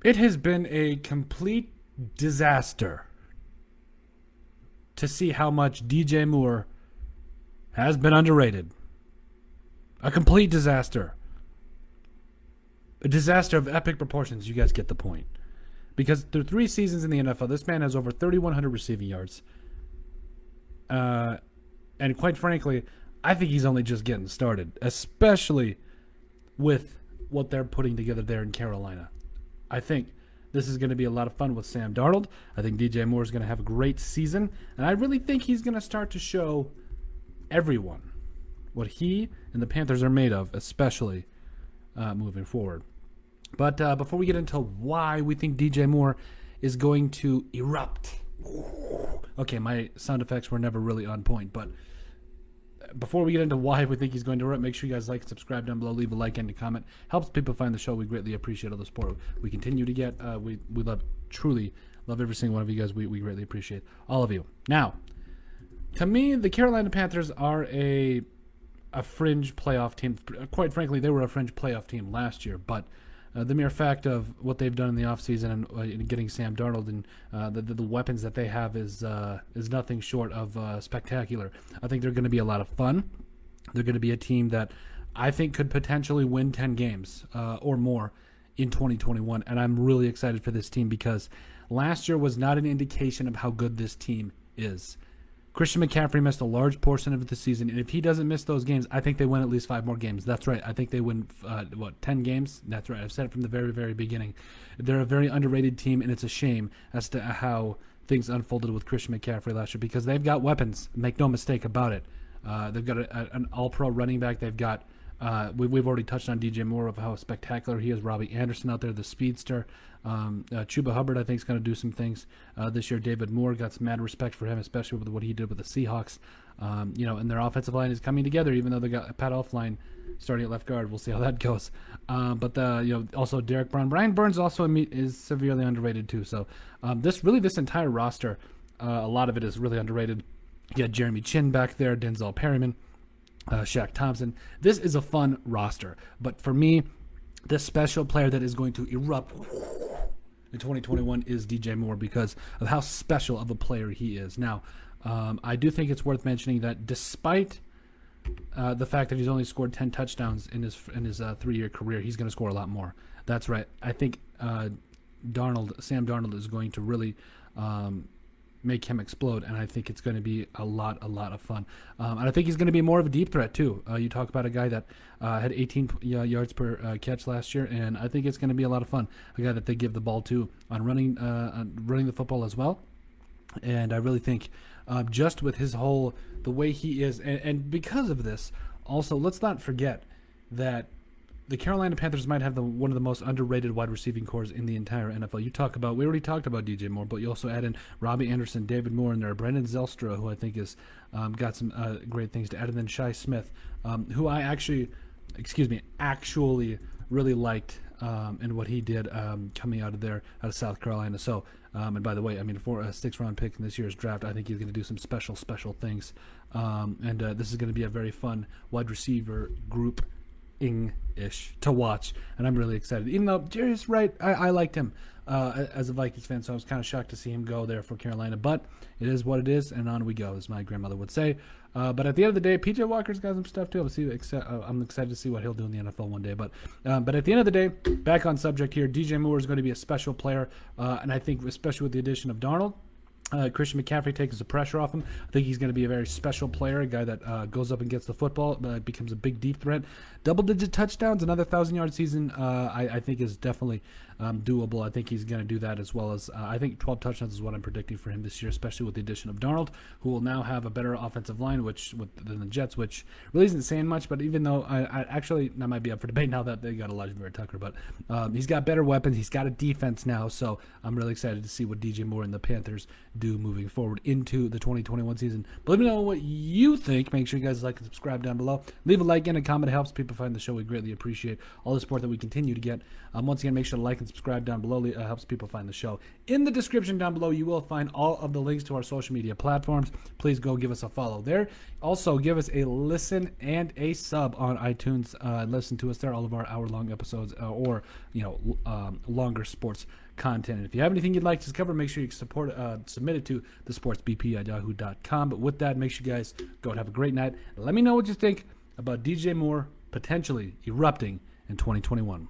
It has been a complete disaster to see how much DJ Moore has been underrated. A complete disaster. A disaster of epic proportions. You guys get the point. Because through 3 seasons in the NFL, this man has over 3,100 receiving yards. And quite frankly, I think he's only just getting started, especially with what they're putting together there in Carolina. I think this is going to be a lot of fun with Sam Darnold. I think DJ Moore is going to have a great season. And I really think he's going to start to show everyone what he and the Panthers are made of, especially moving forward. But before we get into why we think DJ Moore is going to erupt. Okay, my sound effects were never really on point, but before we get into why we think he's going to erupt, make sure you guys like, subscribe down below, leave a like and a comment. Helps people find the show. We greatly appreciate all the support we continue to get. We truly love every single one of you guys. We greatly appreciate all of you. Now, to me, the Carolina Panthers are a fringe playoff team. Quite frankly, they were a fringe playoff team last year, but the mere fact of what they've done in the offseason and getting Sam Darnold and the weapons that they have is nothing short of spectacular. I think they're going to be a lot of fun. They're going to be a team that I think could potentially win 10 games or more in 2021, and I'm really excited for this team because last year was not an indication of how good this team is. Christian McCaffrey missed a large portion of the season, and if he doesn't miss those games, I think they win at least 5 more games. That's right. I think they win, 10 games? That's right. I've said it from the very, very beginning. They're a very underrated team, and it's a shame as to how things unfolded with Christian McCaffrey last year because they've got weapons. Make no mistake about it. They've got an all-pro running back. They've got we've already touched on DJ Moore of how spectacular he is. Robbie Anderson out there, the speedster. Chuba Hubbard, I think, is going to do some things this year. David Moore, got some mad respect for him, especially with what he did with the Seahawks. And their offensive line is coming together, even though they got Pat Elflein starting at left guard. We'll see how that goes. Also Derek Brown. Brian Burns also is severely underrated too. So this entire roster, a lot of it is really underrated. You got Jeremy Chin back there, Denzel Perryman, Shaq Thompson. This is a fun roster. But for me, the special player that is going to erupt in 2021 is DJ Moore because of how special of a player he is. Now, I do think it's worth mentioning that despite the fact that he's only scored 10 touchdowns in his 3-year career, he's going to score a lot more. That's right. I think Sam Darnold is going to really make him explode, and I think it's going to be a lot of fun. And I think he's going to be more of a deep threat too. You talk about a guy that had 18 yards per catch last year, and I think it's going to be a lot of fun. A guy that they give the ball to on running the football as well. And I really think just with the way he is, and because of this, also let's not forget that the Carolina Panthers might have one of the most underrated wide receiving cores in the entire NFL. We already talked about DJ Moore, but you also add in Robbie Anderson, David Moore, and there, Brendan Zelstra, who I think is got some great things to add, and then Shai Smith, who I actually really liked in what he did coming out of South Carolina. So, and by the way, for a 6th-round pick in this year's draft, I think he's going to do some special things. This is going to be a very fun wide receiver group ish to watch, and I'm really excited. Even though Jerry's right, I liked him as a Vikings fan, so I was kind of shocked to see him go there for Carolina. But it is what it is, and on we go, as my grandmother would say. But at the end of the day, PJ Walker's got some stuff too. I'm excited to see what he'll do in the NFL one day. But at the end of the day, back on subject here, DJ Moore is going to be a special player, and I think especially with the addition of Darnold. Christian McCaffrey takes the pressure off him. I think he's going to be a very special player, a guy that goes up and gets the football, becomes a big deep threat. Double-digit touchdowns, another 1,000-yard season, I think is definitely doable. I think he's going to do that as well as I think 12 touchdowns is what I'm predicting for him this year, especially with the addition of Darnold, who will now have a better offensive line than the Jets, which really isn't saying much. But even though that might be up for debate now that they got Elijah Vera Tucker, but he's got better weapons. He's got a defense now, so I'm really excited to see what DJ Moore and the Panthers do moving forward into the 2021 season. But let me know what you think. Make sure you guys like and subscribe down below. Leave a like and a comment. It helps people find the show. We greatly appreciate all the support that we continue to get. Once again, make sure to like and subscribe down below. It helps people find the show. In the description down below, you will find all of the links to our social media platforms. Please go give us a follow there. Also, give us a listen and a sub on iTunes. Listen to us there, all of our hour-long episodes or longer sports content. And if you have anything you'd like to cover, make sure you submit it to thesportsbp@yahoo.com. But with that, make sure you guys go and have a great night. Let me know what you think about DJ Moore potentially erupting in 2021.